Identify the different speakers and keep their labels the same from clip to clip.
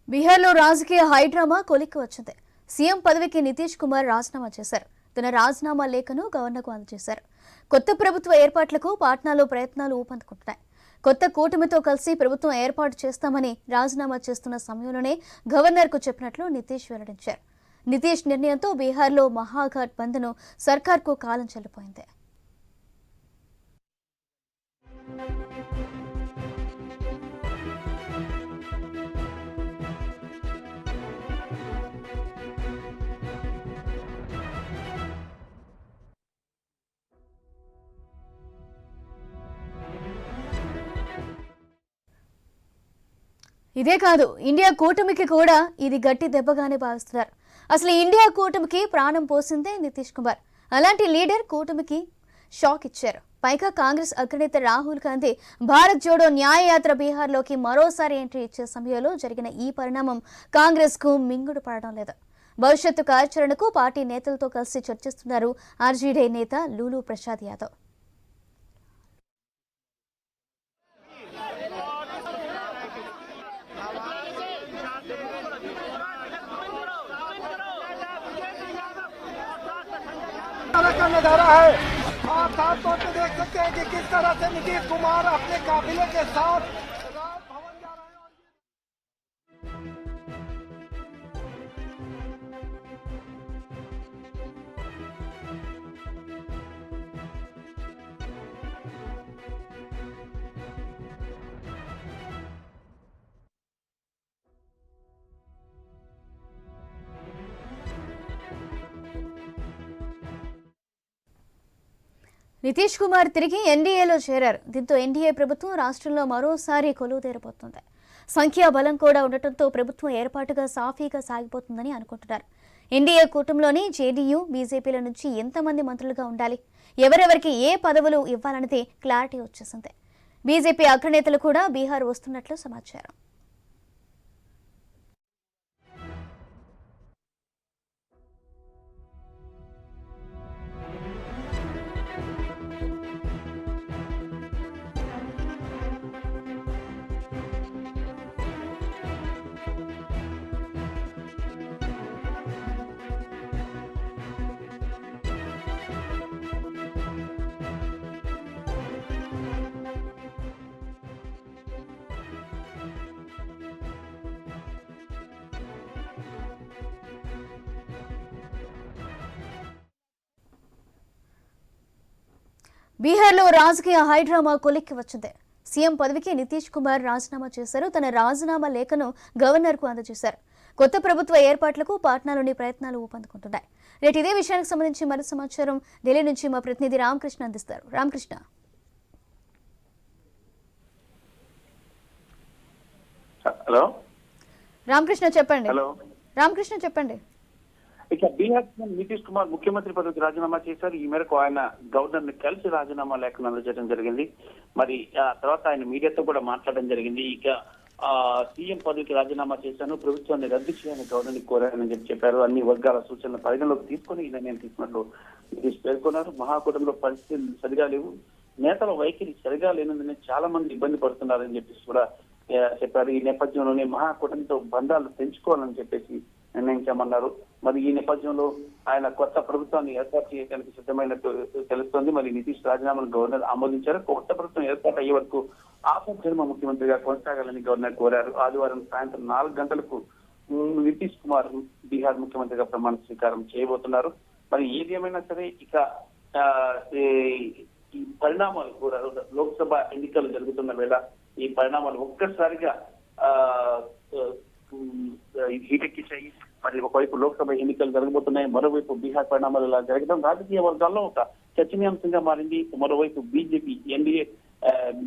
Speaker 1: బీహార్లో రాజకీయ హైడ్రామా కొలిక్కి వచ్చింది. సీఎం పదవికి నితీష్ కుమార్ రాజీనామా చేశారు. తన రాజీనామా లేఖను గవర్నర్కు అందజేశారు. కొత్త ప్రభుత్వ ఏర్పాట్లకు పాట్నాలో ప్రయత్నాలు ఊపందుకుంటున్నాయి. కొత్త కూటమితో కలిసి ప్రభుత్వం ఏర్పాటు చేస్తామని రాజీనామా చేస్తున్న సమయంలోనే గవర్నర్కు చెప్పినట్లు నితీష్ వెల్లడించారు. నితీష్ నిర్ణయంతో బీహార్లో మహాఘాట్ బంద్ను సర్కార్కు కాలం చెల్లిపోయింది. ఇదే కాదు, ఇండియా కూటమికి కూడా ఇది గట్టి దెబ్బగానే భావిస్తున్నారు. అసలు ఇండియా కూటమికి ప్రాణం పోసిందే నితీష్ కుమార్. అలాంటి లీడర్ కూటమికి షాక్ ఇచ్చారు. పైగా కాంగ్రెస్ అగ్రనేత రాహుల్ గాంధీ భారత్ జోడో న్యాయయాత్ర బీహార్లోకి మరోసారి ఎంట్రీ ఇచ్చే సమయంలో జరిగిన ఈ పరిణామం కాంగ్రెస్కు మింగుడు పడడం లేదు. భవిష్యత్తు కార్యాచరణకు పార్టీ నేతలతో కలిసి చర్చిస్తున్నారు ఆర్జేడీ నేత లూలు ప్రసాద్ యాదవ్.
Speaker 2: का नजारा है और साफ तौर पे देख सकते हैं कि किस तरह से नीतीश कुमार अपने काफिले के साथ राजभवन जा रहे हैं।
Speaker 1: నితీష్ కుమార్ తిరిగి ఎన్డీఏలో చేరారు. దీంతో ఎన్డీఏ ప్రభుత్వం రాష్ట్రంలో మరోసారి కొలువుతీరబోతోంది. సంఖ్యాబలం కూడా ఉండటంతో ప్రభుత్వం ఏర్పాటుగా సాఫీగా సాగిపోతుందని అనుకుంటున్నారు. ఎన్డీఏ కూటమిలోని జేడీయూ, బీజేపీల నుంచి ఎంతమంది మంత్రులుగా ఉండాలి, ఎవరెవరికి ఏ పదవులు ఇవ్వాలన్నది క్లారిటీ వచ్చేసింది. బీజేపీ అగ్రనేతలు కూడా బీహార్ వస్తున్నట్లు సమాచారం. బీహార్లో రాజకీయ హైడ్రామా కొలిక్కి వచ్చింది. సీఎం పదవికి నితీష్ కుమార్ రాజీనామా చేశారు. తన రాజీనామా లేఖను గవర్నర్కు అందజేశారు. కొత్త ప్రభుత్వ ఏర్పాట్లకు పాట్నాలోని ప్రయత్నాలు ఊపందుకుంటున్నాయి. రేటు ఇదే విషయానికి సంబంధించి మరింత సమాచారం ఢిల్లీ నుంచి మా ప్రతినిధి రామకృష్ణ అందిస్తారు. రామకృష్ణ.
Speaker 3: హలో
Speaker 1: రామకృష్ణ చెప్పండి. రామకృష్ణ చెప్పండి.
Speaker 3: ఇక బీహార్ నితీష్ కుమార్ ముఖ్యమంత్రి పదవికి రాజీనామా చేశారు. ఈ మేరకు ఆయన గవర్నర్ ని కలిసి రాజీనామా లేఖను అందజేయడం జరిగింది. మరి ఆ తర్వాత ఆయన మీడియాతో కూడా మాట్లాడడం జరిగింది. ఇక సీఎం పదవికి రాజీనామా చేశాను, ప్రభుత్వాన్ని రద్దు చేయాలని గవర్నర్ ని కోరారని చెప్పారు. అన్ని వర్గాల సూచనలు పరిగణలోకి తీసుకుని ఈ నిర్ణయం తీసుకున్నట్లు నితీష్ పేర్కొన్నారు. మహాకూటమిలో పరిస్థితులు సరిగా లేవు, నేతల వైఖరి సరిగా లేనందునే చాలా మంది ఇబ్బంది పడుతున్నారని చెప్పేసి కూడా చెప్పారు. ఈ నేపథ్యంలోనే మహాకూటమితో బంధాలు పెంచుకోవాలని చెప్పేసి నిర్ణయించామన్నారు. మరి ఈ నేపథ్యంలో ఆయన కొత్త ప్రభుత్వాన్ని ఏర్పాటు చేయడానికి సిద్ధమైనట్టు తెలుస్తోంది. మరి నితీష్ రాజీనామాను గవర్నర్ ఆమోదించారు. కొత్త ప్రభుత్వం ఏర్పాటు అయ్యే వరకు ఆపద్ధర్మ ముఖ్యమంత్రిగా కొనసాగాలని గవర్నర్ కోరారు. ఆదివారం సాయంత్రం 4 గంటలకు నితీష్ కుమార్ బీహార్ ముఖ్యమంత్రిగా ప్రమాణ స్వీకారం చేయబోతున్నారు. మరి ఏది ఏమైనా సరే ఇక ఈ పరిణామాలు కూడా లోక్సభ ఎన్నికలు జరుగుతున్న వేళ ఈ పరిణామాలు ఒక్కసారిగా హీటెక్కించాయి. మరి ఒకవైపు లోక్సభ ఎన్నికలు జరగబోతున్నాయి, మరోవైపు బీహార్ పరిణామాలు ఇలా జరగడం రాజకీయ వర్గాల్లో ఒక చర్చనీయాంశంగా మారింది. మరోవైపు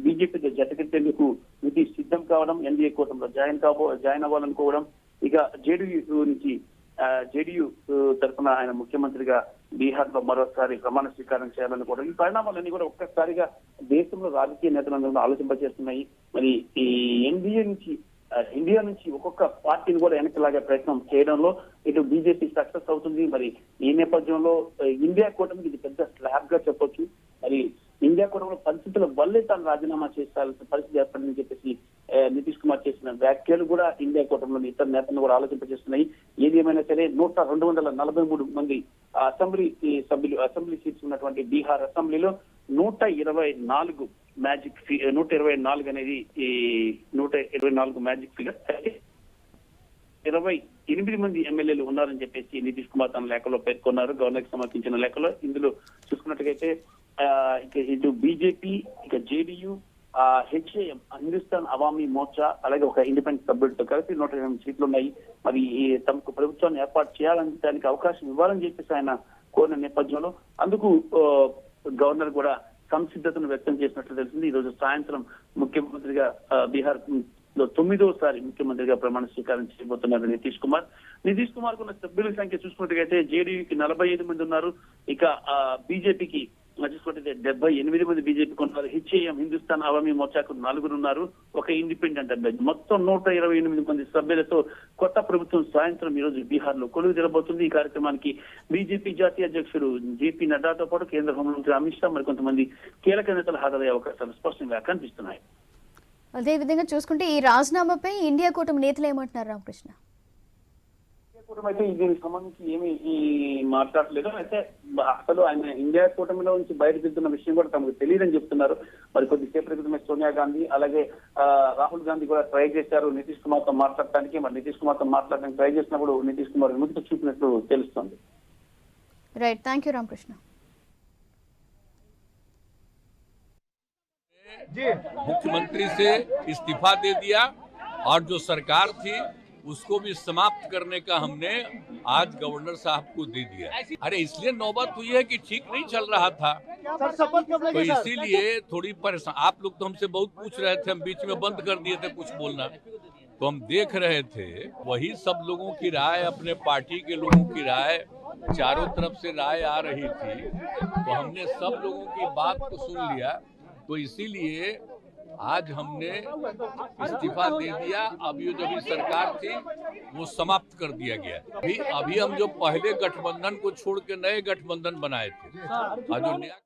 Speaker 3: బీజేపీతో జతకెట్టేందుకు నితీష్ సిద్ధం కావడం, ఎన్డీఏ కూటమిలో జాయిన్ అవ్వాలనుకోవడం, ఇక జేడీయూ తరఫున ఆయన ముఖ్యమంత్రిగా బీహార్ లో మరోసారి ప్రమాణ స్వీకారం చేయాలనుకోవడం, ఈ పరిణామాలన్నీ కూడా ఒక్కసారిగా దేశంలో రాజకీయ నేతలందరూ ఆలోచింపజేస్తున్నాయి. మరి ఈ ఇండియా నుంచి ఒక్కొక్క పార్టీని కూడా వెనక్కిలాగే ప్రయత్నం చేయడంలో ఇటు బీజేపీ సక్సెస్ అవుతుంది. మరి ఈ నేపథ్యంలో ఇండియా కూటమికి ఇది పెద్ద స్లాబ్ గా చెప్పొచ్చు. మరి ఇండియా కూటమిలో పరిస్థితుల వల్లే తాను రాజీనామా చేయాల్సిన పరిస్థితి ఏర్పడిందని చెప్పేసి నితీష్ కుమార్ చేసిన వ్యాఖ్యలు కూడా ఇండియా కూటమిలోని ఇతర నేతలను కూడా ఆలోచింపజేస్తున్నాయి. ఏది ఏమైనా సరే 243 మంది అసెంబ్లీ సభ్యులు, అసెంబ్లీ సీట్స్ ఉన్నటువంటి బీహార్ అసెంబ్లీలో 124 మ్యాజిక్ 124 అనేది ఈ 124 మ్యాజిక్ ఫిగర్. 28 మంది ఎమ్మెల్యేలు ఉన్నారని చెప్పేసి నితీష్ కుమార్ తన లేఖలో పేర్కొన్నారు, గవర్నర్ కి సమర్పించిన లేఖలో. ఇందులో చూసుకున్నట్టుగైతే ఇక ఇటు బీజేపీ, ఇక జేడీయూ, హెచ్ఏఎం, హిందుస్థాన్ అవామీ మోర్చా, అలాగే ఒక ఇండిపెండెంట్ సభ్యులతో కలిపి 108 సీట్లు ఉన్నాయి. మరి తమకు ప్రభుత్వాన్ని ఏర్పాటు చేయాలని దానికి అవకాశం ఇవ్వాలని చెప్పేసి ఆయన కోరిన నేపథ్యంలో అందుకు గవర్నర్ కూడా సంసిద్ధతను వ్యక్తం చేసినట్లు తెలిసింది. ఈ రోజు సాయంత్రం ముఖ్యమంత్రిగా బీహార్ లో 9వ ముఖ్యమంత్రిగా ప్రమాణ స్వీకారం చేయబోతున్నారు నితీష్ కుమార్. నితీష్ కుమార్ కున్న సభ్యుల సంఖ్య చూసుకున్నట్టుగైతే జేడీయూకి 45 మంది ఉన్నారు, ఇక బీజేపీకి చూసుకుంటే 78 మంది బీజేపీకి ఉన్నారు, హెచ్ఏఎం, హిందుస్థాన్ అవామీ మోర్చాకు 4 ఉన్నారు, ఒక ఇండిపెండెంట్ అభ్యర్థి. మొత్తం 128 మంది సభ్యులతో కొత్త ప్రభుత్వం సాయంత్రం ఈ రోజు బీహార్ లో కొలువు తెరబోతుంది. ఈ కార్యక్రమానికి బీజేపీ జాతీయ అధ్యక్షుడు జేపీ నడ్డాతో పాటు కేంద్ర హోంమంత్రి అమిత్ షా, మరికొంతమంది కీలక నేతలు హాజరయ్యే అవకాశాలు స్పష్టంగా కనిపిస్తున్నాయి.
Speaker 1: అదేవిధంగా చూసుకుంటే ఈ రాజీనామాపై ఇండియా కూటమి నేతలు ఏమంటున్నారు రామకృష్ణ?
Speaker 3: కూటమి అయితే దీనికి సంబంధించి ఏమి మాట్లాడలేదు. అయితే అసలు ఆయన ఇండియా కూటమిలో నుంచి బయట దిద్దున్న విషయం కూడా తమకు తెలియదని చెప్తున్నారు. మరి కొద్దిసేపటి క్రితమే సోనియా గాంధీ అలాగే రాహుల్ గాంధీ కూడా ట్రై చేశారు నితీష్ కుమార్ తో మాట్లాడటానికి. మరి నితీష్ కుమార్ తో మాట్లాడడానికి ట్రై చేసినప్పుడు నితీష్ కుమార్ విముక్తి చూపినట్లు తెలుస్తోంది.
Speaker 1: Right, thank you Ramakrishna.
Speaker 4: मुख्यमंत्री से इस्तीफा दे दिया और जो सरकार थी उसको भी समाप्त करने का हमने आज गवर्नर साहब को दे दिया। अरे इसलिए नौबत हुई है कि ठीक नहीं चल रहा था, तो इसीलिए थोड़ी परेशान। आप लोग तो हमसे बहुत पूछ रहे थे, हम बीच में बंद कर दिए थे कुछ बोलना, तो हम देख रहे थे वही सब लोगों की राय, अपने पार्टी के लोगों की राय, चारों तरफ से राय आ रही थी, तो हमने सब लोगों की बात को सुन लिया। तो इसीलिए आज हमने इस्तीफा दे दिया। अब ये जो भी सरकार थी वो समाप्त कर दिया गया। अभी हम जो पहले गठबंधन को छोड़ के नए गठबंधन बनाए थे, और जो नया